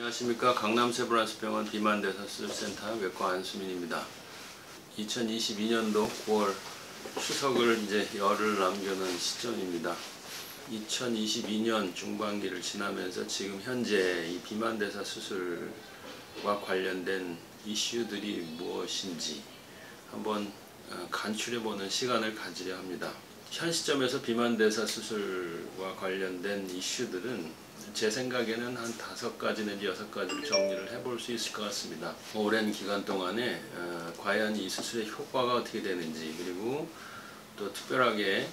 안녕하십니까. 강남 세브란스병원 비만대사수술센터 외과 안수민입니다. 2022년도 9월 추석을 이제 열흘 남겨놓은 시점입니다. 2022년 중반기를 지나면서 지금 현재 이 비만대사 수술과 관련된 이슈들이 무엇인지 한번 간추려보는 시간을 가지려 합니다. 현 시점에서 비만대사 수술과 관련된 이슈들은 제 생각에는 한 5가지 내지 6가지를 정리를 해볼 수 있을 것 같습니다. 오랜 기간 동안에 과연 이 수술의 효과가 어떻게 되는지, 그리고 또 특별하게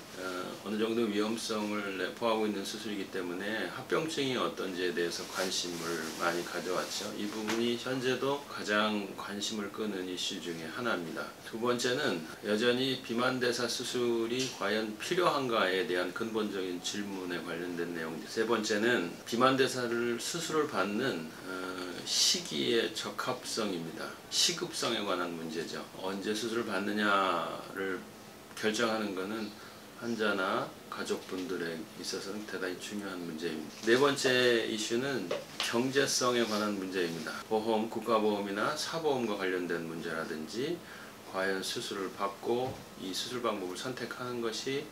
어느 정도 위험성을 내포하고 있는 수술이기 때문에 합병증이 어떤지에 대해서 관심을 많이 가져왔죠. 이 부분이 현재도 가장 관심을 끄는 이슈 중에 하나입니다. 두 번째는 여전히 비만대사 수술이 과연 필요한가에 대한 근본적인 질문에 관련된 내용입니다. 세 번째는 비만대사를 수술을 받는 시기의 적합성입니다. 시급성에 관한 문제죠. 언제 수술을 받느냐를 결정하는 것은 환자나 가족분들에 있어서는 대단히 중요한 문제입니다. 네 번째 이슈는 경제성에 관한 문제입니다. 보험, 국가보험이나 사보험과 관련된 문제라든지 과연 수술을 받고 이 수술 방법을 선택하는 것이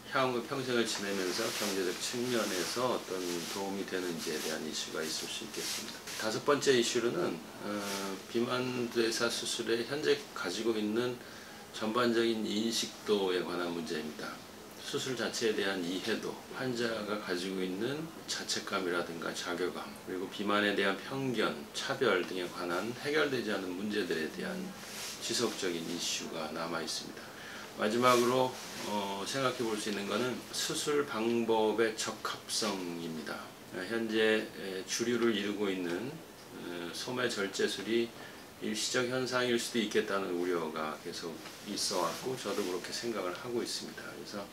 향후 평생을 지내면서 경제적 측면에서 어떤 도움이 되는지에 대한 이슈가 있을 수 있겠습니다. 다섯 번째 이슈로는 비만대사 수술에 현재 가지고 있는 전반적인 인식도에 관한 문제입니다. 수술 자체에 대한 이해도, 환자가 가지고 있는 자책감이라든가 자괴감, 그리고 비만에 대한 편견, 차별 등에 관한 해결되지 않은 문제들에 대한 지속적인 이슈가 남아 있습니다. 마지막으로 생각해 볼 수 있는 것은 수술 방법의 적합성입니다. 현재 주류를 이루고 있는 소매 절제술이 일시적 현상일 수도 있겠다는 우려가 계속 있어 왔고, 저도 그렇게 생각을 하고 있습니다. 그래서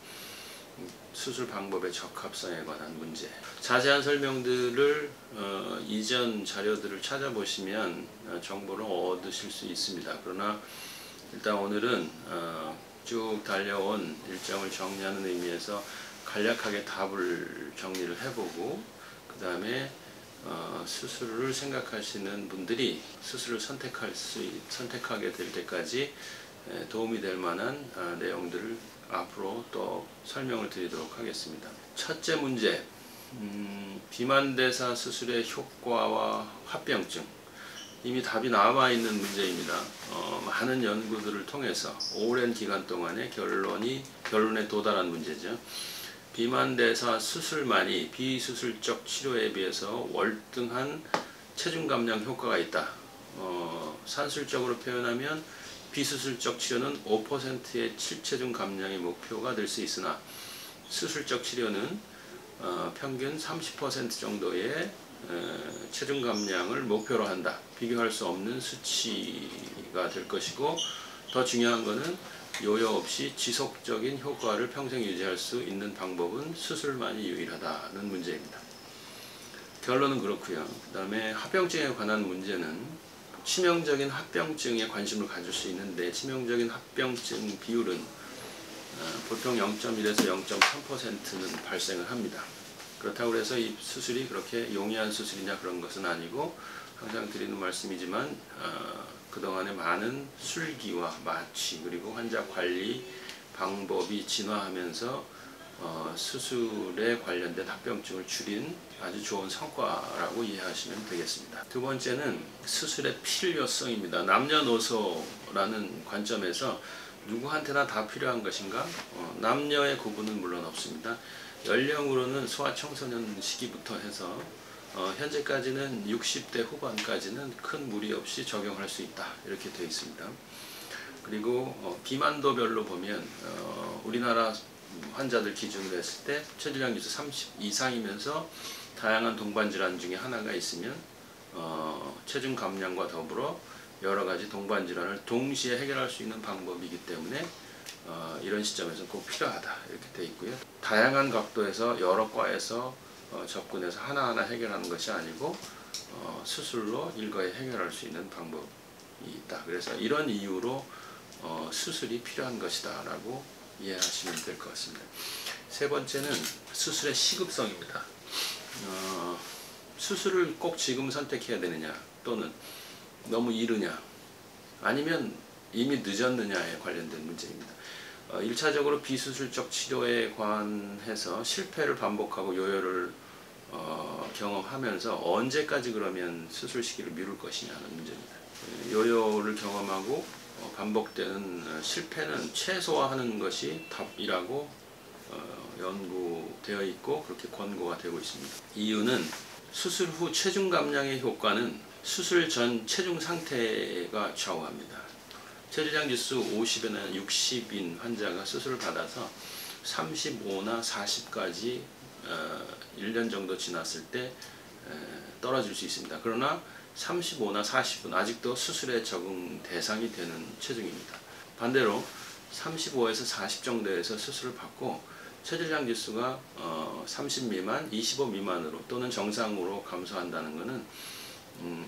수술 방법의 적합성에 관한 문제, 자세한 설명들을 이전 자료들을 찾아보시면 정보를 얻으실 수 있습니다. 그러나 일단 오늘은 쭉 달려온 일정을 정리하는 의미에서 간략하게 답을 정리를 해보고, 그 다음에 수술을 생각하시는 분들이 수술을 선택하게 될 때까지 도움이 될 만한 내용들을 앞으로 또 설명을 드리도록 하겠습니다. 첫째 문제, 비만대사 수술의 효과와 합병증. 이미 답이 남아있는 문제입니다. 많은 연구들을 통해서 오랜 기간 동안에 결론에 도달한 문제죠. 비만대사 수술만이 비수술적 치료에 비해서 월등한 체중 감량 효과가 있다. 산술적으로 표현하면 비수술적 치료는 5%의 칠체중 감량의 목표가 될 수 있으나 수술적 치료는 평균 30% 정도의 체중 감량을 목표로 한다. 비교할 수 없는 수치가 될 것이고, 더 중요한 것은 요요 없이 지속적인 효과를 평생 유지할 수 있는 방법은 수술만이 유일하다는 문제입니다. 결론은 그렇고요. 그 다음에 합병증에 관한 문제는 치명적인 합병증에 관심을 가질 수 있는데, 치명적인 합병증 비율은 보통 0.1에서 0.3%는 발생을 합니다. 그렇다고 해서 이 수술이 그렇게 용이한 수술이냐 그런 것은 아니고, 항상 드리는 말씀이지만 그동안의 많은 술기와 마취, 그리고 환자 관리 방법이 진화하면서 수술에 관련된 합병증을 줄인 아주 좋은 성과라고 이해하시면 되겠습니다. 두 번째는 수술의 필요성입니다. 남녀노소라는 관점에서 누구한테나 다 필요한 것인가? 남녀의 구분은 물론 없습니다. 연령으로는 소아청소년 시기부터 해서 현재까지는 60대 후반까지는 큰 무리 없이 적용할 수 있다, 이렇게 되어 있습니다. 그리고 비만도별로 보면 우리나라 환자들 기준으로 했을 때 체질량 지수 30 이상이면서 다양한 동반질환 중에 하나가 있으면 체중 감량과 더불어 여러 가지 동반질환을 동시에 해결할 수 있는 방법이기 때문에 이런 시점에서 꼭 필요하다, 이렇게 되어 있고요. 다양한 각도에서 여러 과에서 접근해서 하나하나 해결하는 것이 아니고 수술로 일거에 해결할 수 있는 방법이 있다. 그래서 이런 이유로 수술이 필요한 것이다 라고 이해하시면 될 것 같습니다. 세 번째는 수술의 시급성입니다. 수술을 꼭 지금 선택해야 되느냐, 또는 너무 이르냐, 아니면 이미 늦었느냐에 관련된 문제입니다. 1차적으로 비수술적 치료에 관해서 실패를 반복하고 요요를 경험하면서 언제까지 그러면 수술 시기를 미룰 것이냐는 문제입니다. 요요를 경험하고 반복되는 실패는 최소화하는 것이 답이라고 연구되어 있고 그렇게 권고가 되고 있습니다. 이유는 수술 후 체중 감량의 효과는 수술 전 체중 상태가 좌우합니다. 체지방 지수 50이나 60인 환자가 수술을 받아서 35나 40까지 1년 정도 지났을 때 떨어질 수 있습니다. 그러나 35나 40은 아직도 수술에 적응 대상이 되는 체중입니다. 반대로 35에서 40 정도에서 수술을 받고 체질량 지수가 30 미만, 25 미만으로 또는 정상으로 감소한다는 것은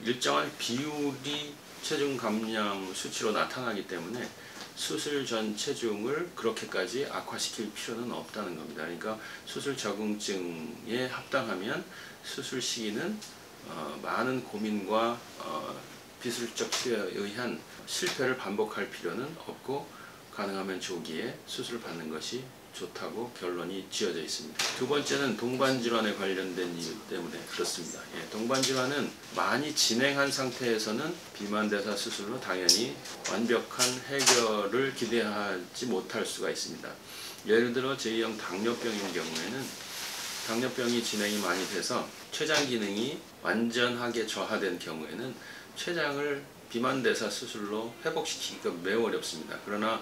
일정한 비율이 체중 감량 수치로 나타나기 때문에 수술 전 체중을 그렇게까지 악화시킬 필요는 없다는 겁니다. 그러니까 수술 적응증에 합당하면 수술 시기는 많은 고민과 비술적 치료에 의한 실패를 반복할 필요는 없고 가능하면 조기에 수술을 받는 것이 좋다고 결론이 지어져 있습니다. 두 번째는 동반질환에 관련된 이유 때문에 그렇습니다. 동반질환은 많이 진행한 상태에서는 비만대사 수술로 당연히 완벽한 해결을 기대하지 못할 수가 있습니다. 예를 들어 제2형 당뇨병인 경우에는 당뇨병이 진행이 많이 돼서 췌장 기능이 완전하게 저하된 경우에는 췌장을 비만대사 수술로 회복시키기가 매우 어렵습니다. 그러나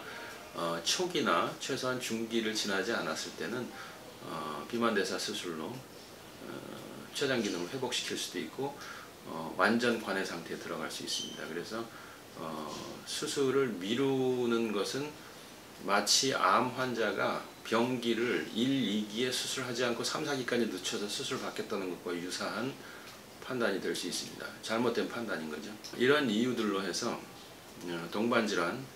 초기나 최소한 중기를 지나지 않았을 때는 비만대사 수술로 췌장 기능을 회복시킬 수도 있고 완전 관해 상태에 들어갈 수 있습니다. 그래서 수술을 미루는 것은 마치 암 환자가 병기를 1, 2기에 수술하지 않고 3, 4기까지 늦춰서 수술 받겠다는 것과 유사한 판단이 될 수 있습니다. 잘못된 판단인 거죠. 이런 이유들로 해서 동반질환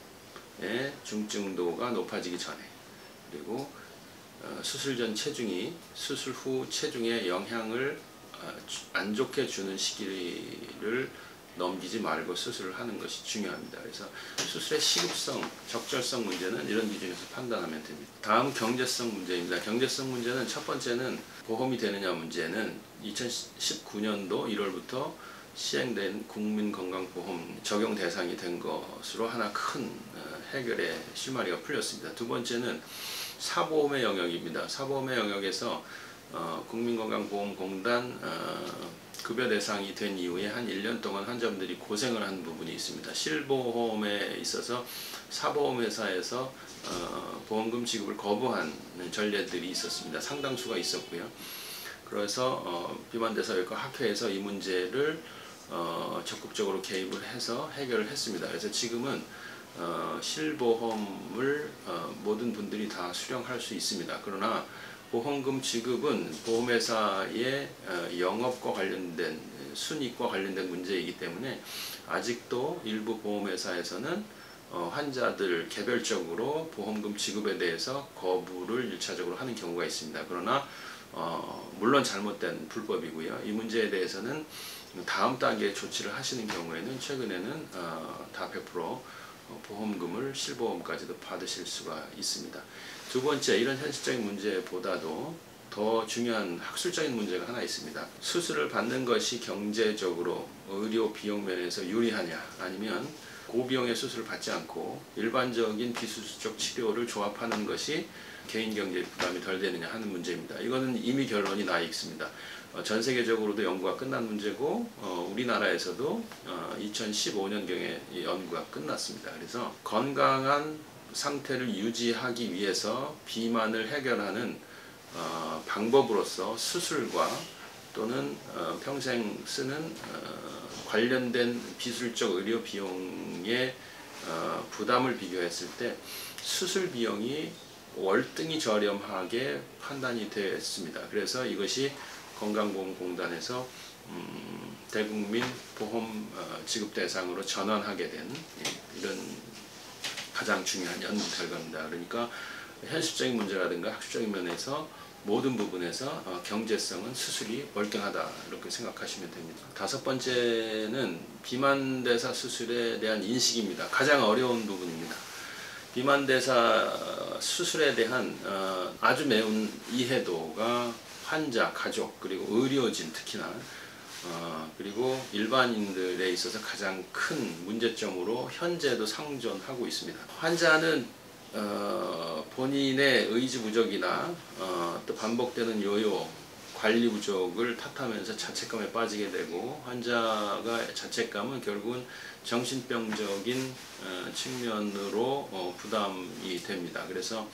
중증도가 높아지기 전에, 그리고 수술 전 체중이 수술 후 체중에 영향을 안 좋게 주는 시기를 넘기지 말고 수술을 하는 것이 중요합니다. 그래서 수술의 시급성, 적절성 문제는 이런 기준에서 판단하면 됩니다. 다음 경제성 문제입니다. 경제성 문제는 첫 번째는 보험이 되느냐 문제는 2019년도 1월부터 시행된 국민건강보험 적용 대상이 된 것으로 하나 큰 해결의 실마리가 풀렸습니다. 두 번째는 사보험의 영역입니다. 사보험의 영역에서 국민건강보험공단 급여 대상이 된 이후에 한 1년 동안 환자분들이 고생을 한 부분이 있습니다. 실보험에 있어서 사보험회사에서 보험금 지급을 거부한 전례들이 있었습니다. 상당수가 있었고요. 그래서 비만대사외과 학회에서 이 문제를 적극적으로 개입을 해서 해결을 했습니다. 그래서 지금은 실보험을 모든 분들이 다 수령할 수 있습니다. 그러나 보험금 지급은 보험회사의 영업과 관련된 순이익과 관련된 문제이기 때문에 아직도 일부 보험회사에서는 환자들 개별적으로 보험금 지급에 대해서 거부를 1차적으로 하는 경우가 있습니다. 그러나 물론 잘못된 불법이고요. 이 문제에 대해서는 다음 단계 조치를 하시는 경우에는 최근에는 다 100% 보험금을 실보험까지도 받으실 수가 있습니다. 두 번째, 이런 현실적인 문제보다도 더 중요한 학술적인 문제가 하나 있습니다. 수술을 받는 것이 경제적으로 의료 비용 면에서 유리하냐, 아니면 고비용의 수술을 받지 않고 일반적인 비수술적 치료를 조합하는 것이 개인 경제 부담이 덜 되느냐 하는 문제입니다. 이거는 이미 결론이 나 있습니다. 전 세계적으로도 연구가 끝난 문제고 우리나라에서도 2015년경에 연구가 끝났습니다. 그래서 건강한 상태를 유지하기 위해서 비만을 해결하는 방법으로서 수술과 또는 평생 쓰는 관련된 비술적 의료 비용의 부담을 비교했을 때 수술 비용이 월등히 저렴하게 판단이 됐습니다. 그래서 이것이 건강보험공단에서 대국민 보험 지급 대상으로 전환하게 된 이런 가장 중요한 연구 결과입니다. 그러니까 현실적인 문제라든가 학술적인 면에서 모든 부분에서 경제성은 수술이 월등하다 이렇게 생각하시면 됩니다. 다섯 번째는 비만대사 수술에 대한 인식입니다. 가장 어려운 부분입니다. 비만대사 수술에 대한 아주 매운 이해도가 환자, 가족, 그리고 의료진 특히나 그리고 일반인들에 있어서 가장 큰 문제점으로 현재도 상존하고 있습니다. 환자는 본인의 의지 부족이나 또 반복되는 요요, 관리 부족을 탓하면서 자책감에 빠지게 되고, 환자가 자책감은 결국은 정신병적인 측면으로 부담이 됩니다. 그래서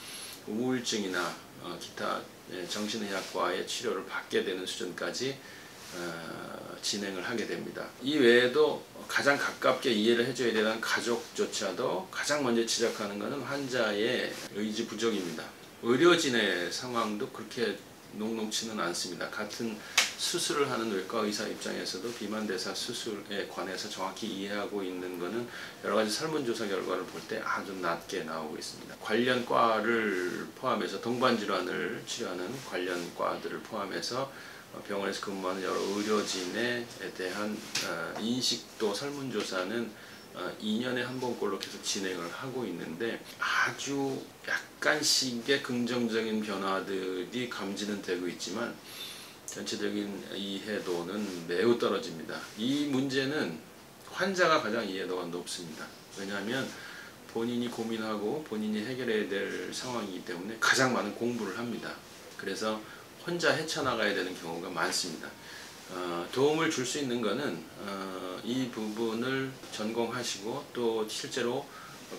우울증이나 기타 정신의학과의 치료를 받게 되는 수준까지 진행을 하게 됩니다. 이 외에도 가장 가깝게 이해를 해줘야 되는 가족조차도 가장 먼저 지적하는 것은 환자의 의지 부족입니다. 의료진의 상황도 그렇게 녹록치는 않습니다. 같은 수술을 하는 외과 의사 입장에서도 비만대사 수술에 관해서 정확히 이해하고 있는 것은 여러가지 설문조사 결과를 볼 때 아주 낮게 나오고 있습니다. 관련 과를 포함해서 동반질환을 치료하는 관련 과들을 포함해서 병원에서 근무하는 여러 의료진에 대한 인식도 설문조사는 2년에 한 번꼴로 계속 진행을 하고 있는데, 아주 약간씩의 긍정적인 변화들이 감지는 되고 있지만 전체적인 이해도는 매우 떨어집니다. 이 문제는 환자가 가장 이해도가 높습니다. 왜냐하면 본인이 고민하고 본인이 해결해야 될 상황이기 때문에 가장 많은 공부를 합니다. 그래서 혼자 헤쳐나가야 되는 경우가 많습니다. 도움을 줄 수 있는 것은 이 부분을 전공하시고 또 실제로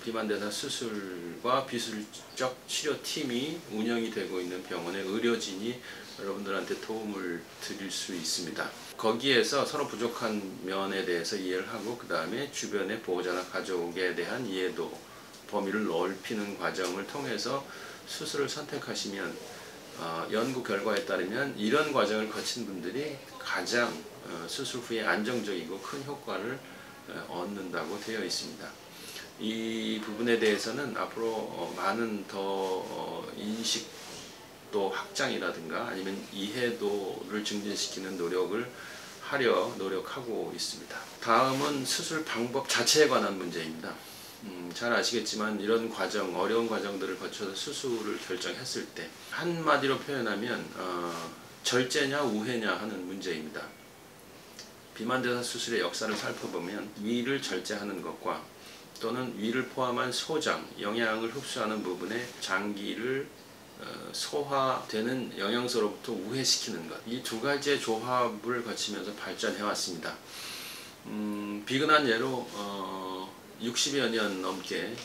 비만대사 수술과 비수술적 치료팀이 운영이 되고 있는 병원의 의료진이 여러분들한테 도움을 드릴 수 있습니다. 거기에서 서로 부족한 면에 대해서 이해를 하고, 그 다음에 주변의 보호자나 가족에 대한 이해도 범위를 넓히는 과정을 통해서 수술을 선택하시면 연구 결과에 따르면 이런 과정을 거친 분들이 가장 수술 후에 안정적이고 큰 효과를 얻는다고 되어 있습니다. 이 부분에 대해서는 앞으로 많은 더 인식도 확장이라든가 아니면 이해도를 증진시키는 노력을 노력하고 있습니다. 다음은 수술 방법 자체에 관한 문제입니다. 잘 아시겠지만 이런 과정, 어려운 과정들을 거쳐서 수술을 결정했을 때 한마디로 표현하면 절제냐 우회냐 하는 문제입니다. 비만대사 수술의 역사를 살펴보면 위를 절제하는 것과 또는 위를 포함한 소장, 영양을 흡수하는 부분에 장기를 소화되는 영양소로부터 우회시키는 것, 이 두 가지의 조합을 거치면서 발전해 왔습니다. 비근한 예로 60여 년 넘게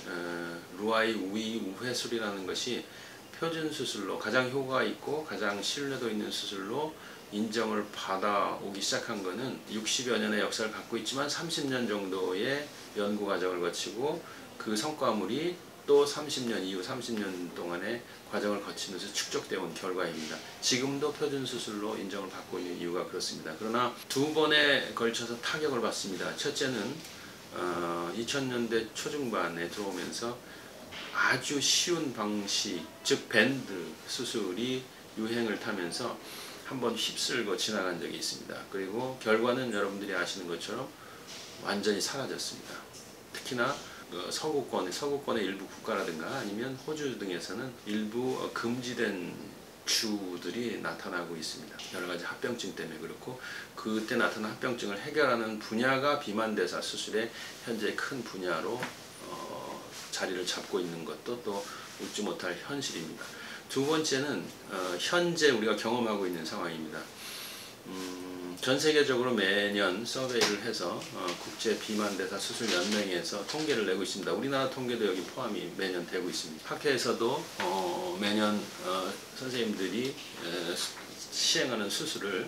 루아이 위 우회술이라는 것이 표준 수술로 가장 효과가 있고 가장 신뢰도 있는 수술로 인정을 받아오기 시작한 것은 60여 년의 역사를 갖고 있지만 30년 정도의 연구 과정을 거치고 그 성과물이 또 30년 이후 30년 동안의 과정을 거치면서 축적되어 온 결과입니다. 지금도 표준 수술로 인정을 받고 있는 이유가 그렇습니다. 그러나 두 번에 걸쳐서 타격을 받습니다. 첫째는 2000년대 초중반에 들어오면서 아주 쉬운 방식, 즉 밴드 수술이 유행을 타면서 한번 휩쓸고 지나간 적이 있습니다. 그리고 결과는 여러분들이 아시는 것처럼 완전히 사라졌습니다. 특히나 서구권의 일부 국가라든가 아니면 호주 등에서는 일부 금지된 주들이 나타나고 있습니다. 여러 가지 합병증 때문에 그렇고, 그때 나타난 합병증을 해결하는 분야가 비만대사 수술의 현재 큰 분야로 자리를 잡고 있는 것도 또 웃지 못할 현실입니다. 두 번째는 현재 우리가 경험하고 있는 상황입니다. 전 세계적으로 매년 서베이를 해서 국제 비만대사 수술 연맹에서 통계를 내고 있습니다. 우리나라 통계도 여기 포함이 매년 되고 있습니다. 학회에서도 매년 선생님들이 시행하는 수술을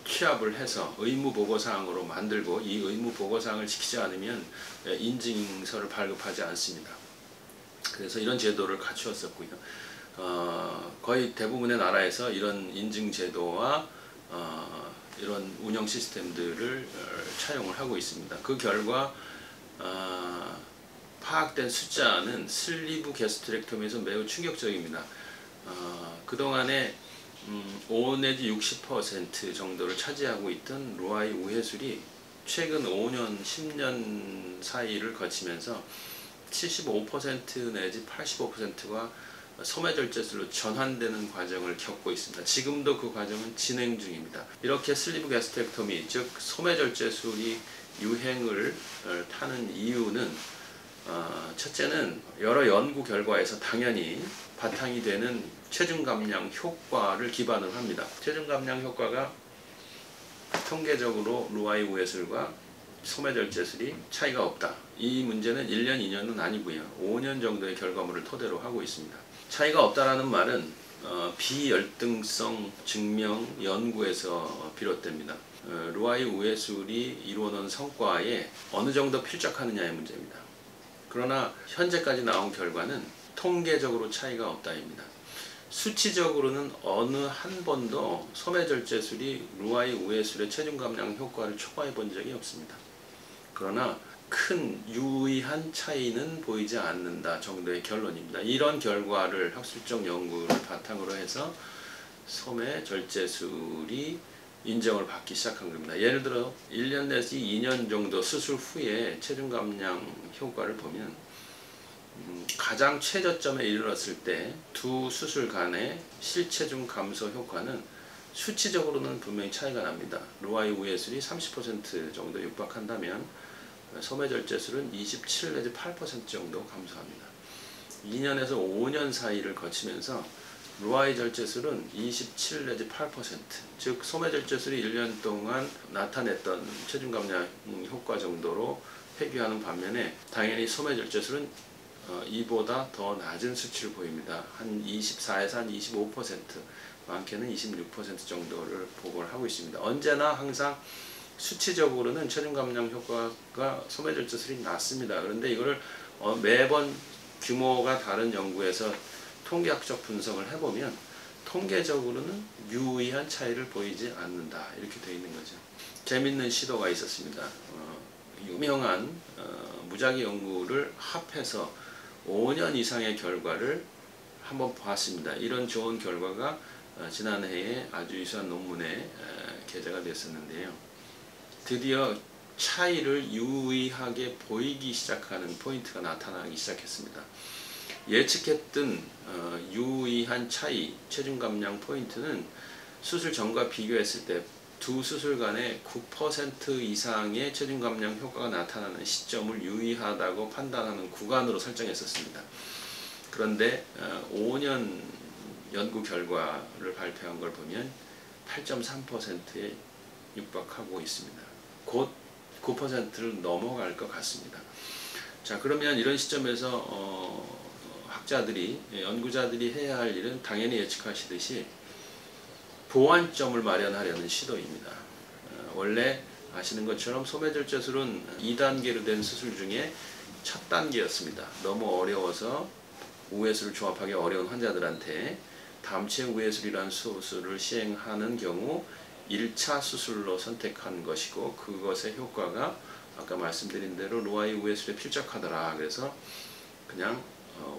취합을 해서 의무 보고사항으로 만들고, 이 의무 보고사항을 지키지 않으면 인증서를 발급하지 않습니다. 그래서 이런 제도를 갖추었었고요. 거의 대부분의 나라에서 이런 인증 제도와 이런 운영 시스템들을 차용을 하고 있습니다. 그 결과 파악된 숫자는 슬리브 게스트렉토미에서 매우 충격적입니다. 그동안에 5 내지 60% 정도를 차지하고 있던 루아이 우회술이 최근 5년, 10년 사이를 거치면서 75% 내지 85%가 소매절제술로 전환되는 과정을 겪고 있습니다. 지금도 그 과정은 진행 중입니다. 이렇게 슬리브 게스트렉토미, 즉 소매절제술이 유행을 타는 이유는 첫째는 여러 연구 결과에서 당연히 바탕이 되는 체중 감량 효과를 기반으로 합니다. 체중 감량 효과가 통계적으로 루아이 우회술과 소매절제술이 차이가 없다. 이 문제는 1년, 2년은 아니고요. 5년 정도의 결과물을 토대로 하고 있습니다. 차이가 없다라는 말은 비열등성 증명 연구에서 비롯됩니다. 루아이 우회술이 이루어놓은 성과에 어느 정도 필적하느냐의 문제입니다. 그러나 현재까지 나온 결과는 통계적으로 차이가 없다입니다. 수치적으로는 어느 한 번도 소매절제술이 루아이 우회술의 체중 감량 효과를 초과해 본 적이 없습니다. 그러나 큰 유의한 차이는 보이지 않는다 정도의 결론입니다. 이런 결과를 학술적 연구를 바탕으로 해서 소매절제술이 인정을 받기 시작한 겁니다. 예를 들어 1년 내지 2년 정도 수술 후에 체중 감량 효과를 보면 가장 최저점에 이르렀을 때 두 수술 간의 실체중 감소 효과는 수치적으로는 분명히 차이가 납니다. 루아이 우회술이 30% 정도 육박한다면 소매절제술은 27 내지 8% 정도 감소합니다. 2년에서 5년 사이를 거치면서 루아이 절제술은 27 내지 8%, 즉 소매절제술이 1년 동안 나타냈던 체중 감량 효과 정도로 회귀하는 반면에 당연히 소매절제술은 이보다 더 낮은 수치를 보입니다. 한 24에서 한 25%, 많게는 26% 정도를 보고를 하고 있습니다. 언제나 항상 수치적으로는 체중 감량 효과가 소매절제술이 낮습니다. 그런데 이거를 매번 규모가 다른 연구에서 통계학적 분석을 해보면 통계적으로는 유의한 차이를 보이지 않는다, 이렇게 되어 있는 거죠. 재밌는 시도가 있었습니다. 유명한 무작위 연구를 합해서 5년 이상의 결과를 한번 봤습니다. 이런 좋은 결과가 지난해에 아주 유사한 논문에 게재가 됐었는데요. 드디어 차이를 유의하게 보이기 시작하는 포인트가 나타나기 시작했습니다. 예측했던 유의한 차이, 체중 감량 포인트는 수술 전과 비교했을 때 두 수술 간에 9% 이상의 체중 감량 효과가 나타나는 시점을 유의하다고 판단하는 구간으로 설정했었습니다. 그런데 5년 연구 결과를 발표한 걸 보면 8.3%에 육박하고 있습니다. 곧 9%를 넘어갈 것 같습니다. 자, 그러면 이런 시점에서 학자들이, 연구자들이 해야 할 일은 당연히 예측하시듯이 보완점을 마련하려는 시도입니다. 원래 아시는 것처럼 소매절제술은 2단계로 된 수술 중에 첫 단계였습니다. 너무 어려워서 우회술을 조합하기 어려운 환자들한테 담체 우회술이라는 수술을 시행하는 경우 1차 수술로 선택한 것이고, 그것의 효과가 아까 말씀드린 대로 루아이 우회술에 필적하더라. 그래서 그냥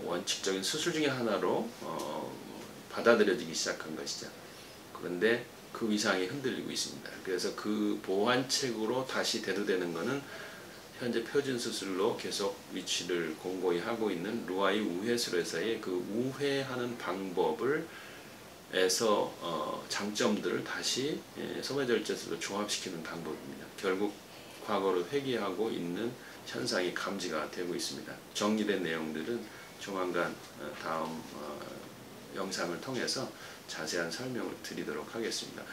원칙적인 수술 중에 하나로 받아들여지기 시작한 것이죠. 그런데 그 위상이 흔들리고 있습니다. 그래서 그 보완책으로 다시 대두되는 것은 현재 표준 수술로 계속 위치를 공고히 하고 있는 루아이 우회술에서의 그 우회하는 방법을 에서 장점들을 다시 소매절제술로 조합시키는 방법입니다. 결국 과거로 회귀하고 있는 현상이 감지가 되고 있습니다. 정리된 내용들은 조만간 다음 영상을 통해서 자세한 설명을 드리도록 하겠습니다.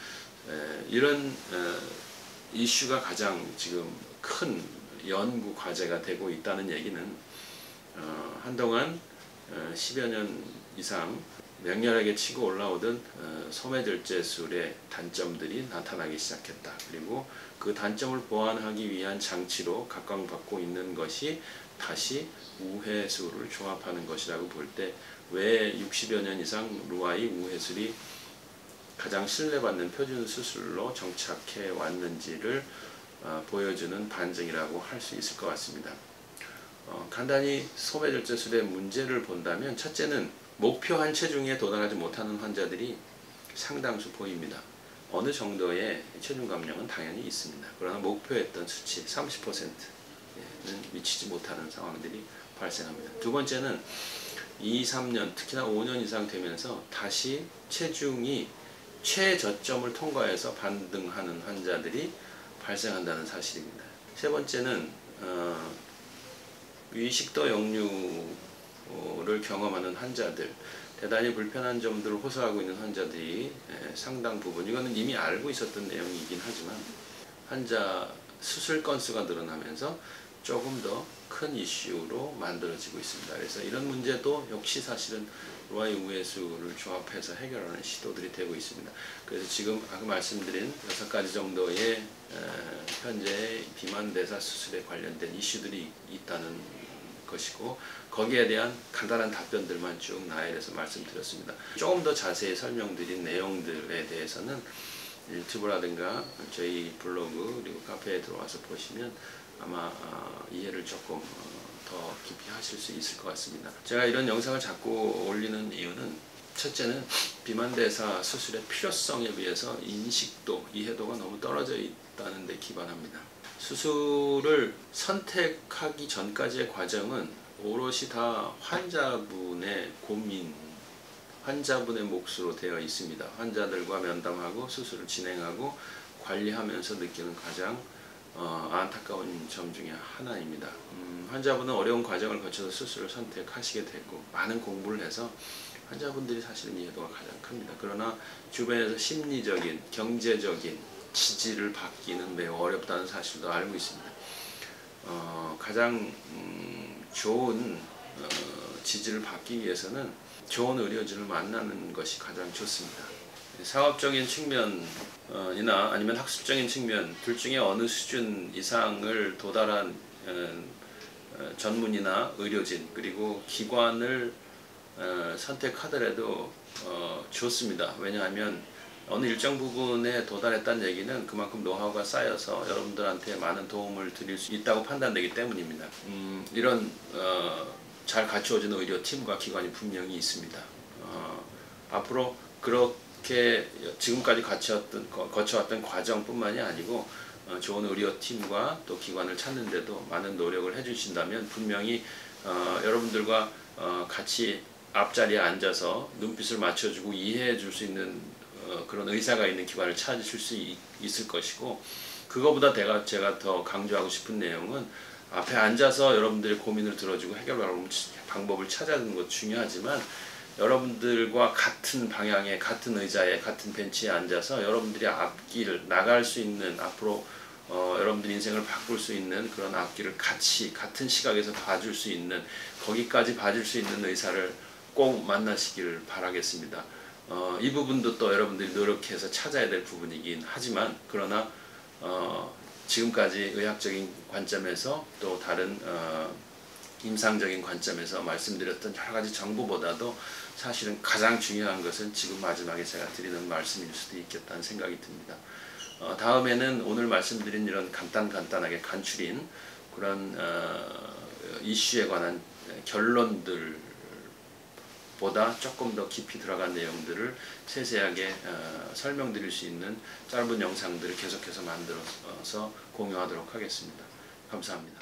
이런 이슈가 가장 지금 큰 연구 과제가 되고 있다는 얘기는 한동안 10여 년 이상 맹렬하게 치고 올라오던 소매절제술의 단점들이 나타나기 시작했다. 그리고 그 단점을 보완하기 위한 장치로 각광받고 있는 것이 다시 우회술을 조합하는 것이라고 볼 때 왜 60여 년 이상 루아이 우회술이 가장 신뢰받는 표준 수술로 정착해 왔는지를 보여주는 반증이라고 할 수 있을 것 같습니다. 간단히 소매절제술의 문제를 본다면, 첫째는 목표한 체중에 도달하지 못하는 환자들이 상당수 보입니다. 어느 정도의 체중 감량은 당연히 있습니다. 그러나 목표했던 수치 30%는 미치지 못하는 상황들이 발생합니다. 두 번째는 2, 3년, 특히나 5년 이상 되면서 다시 체중이 최저점을 통과해서 반등하는 환자들이 발생한다는 사실입니다. 세 번째는 위식도 역류를 경험하는 환자들, 대단히 불편한 점들을 호소하고 있는 환자들이 상당 부분, 이거는 이미 알고 있었던 내용이긴 하지만 환자 수술 건수가 늘어나면서 조금 더 큰 이슈로 만들어지고 있습니다. 그래서 이런 문제도 역시 사실은 로아의 우회수를 조합해서 해결하는 시도들이 되고 있습니다. 그래서 지금 아까 말씀드린 6가지 정도의 현재 비만대사 수술에 관련된 이슈들이 있다는 것이고, 거기에 대한 간단한 답변들만 쭉 나열해서 말씀드렸습니다. 조금 더 자세히 설명드린 내용들에 대해서는 유튜브라든가 저희 블로그 그리고 카페에 들어와서 보시면 아마 이해를 조금 더 깊이 하실 수 있을 것 같습니다. 제가 이런 영상을 자꾸 올리는 이유는, 첫째는 비만대사 수술의 필요성에 비해서 인식도, 이해도가 너무 떨어져 있다는 데 기반합니다. 수술을 선택하기 전까지의 과정은 오롯이 다 환자분의 고민, 환자분의 몫으로 되어 있습니다. 환자들과 면담하고 수술을 진행하고 관리하면서 느끼는 가장 안타까운 점 중에 하나입니다. 환자분은 어려운 과정을 거쳐서 수술을 선택하시게 되고 많은 공부를 해서 환자분들이 사실은 이해도가 가장 큽니다. 그러나 주변에서 심리적인, 경제적인 지지를 받기는 매우 어렵다는 사실도 알고 있습니다. 가장 좋은 지지를 받기 위해서는 좋은 의료진을 만나는 것이 가장 좋습니다. 사업적인 측면이나 아니면 학술적인 측면, 둘 중에 어느 수준 이상을 도달한 전문의나 의료진 그리고 기관을 선택하더라도 좋습니다. 왜냐하면 어느 일정 부분에 도달했다는 얘기는 그만큼 노하우가 쌓여서 여러분들한테 많은 도움을 드릴 수 있다고 판단되기 때문입니다. 이런 잘 갖추어진 의료팀과 기관이 분명히 있습니다. 앞으로 그렇게 지금까지 거쳐왔던 과정뿐만이 아니고 좋은 의료팀과 또 기관을 찾는데도 많은 노력을 해주신다면 분명히 여러분들과 같이 앞자리에 앉아서 눈빛을 맞춰주고 이해해 줄 수 있는 그런 의사가 있는 기관을 찾으실 수 있을 것이고, 그거보다 제가 더 강조하고 싶은 내용은 앞에 앉아서 여러분들의 고민을 들어주고 해결 방법을 찾아주는 것도 중요하지만, 여러분들과 같은 방향에, 같은 의자에, 같은 벤치에 앉아서 여러분들이 앞길 나갈 수 있는, 앞으로 여러분들 인생을 바꿀 수 있는 그런 앞길을 같이 같은 시각에서 봐줄 수 있는, 거기까지 봐줄 수 있는 의사를 꼭 만나시기를 바라겠습니다. 이 부분도 또 여러분들이 노력해서 찾아야 될 부분이긴 하지만, 그러나 지금까지 의학적인 관점에서 또 다른 임상적인 관점에서 말씀드렸던 여러 가지 정보보다도 사실은 가장 중요한 것은 지금 마지막에 제가 드리는 말씀일 수도 있겠다는 생각이 듭니다. 다음에는 오늘 말씀드린 이런 간단하게 간추린 그런 이슈에 관한 결론들 보다 조금 더 깊이 들어간 내용들을 세세하게 설명드릴 수 있는 짧은 영상들을 계속해서 만들어서 공유하도록 하겠습니다. 감사합니다.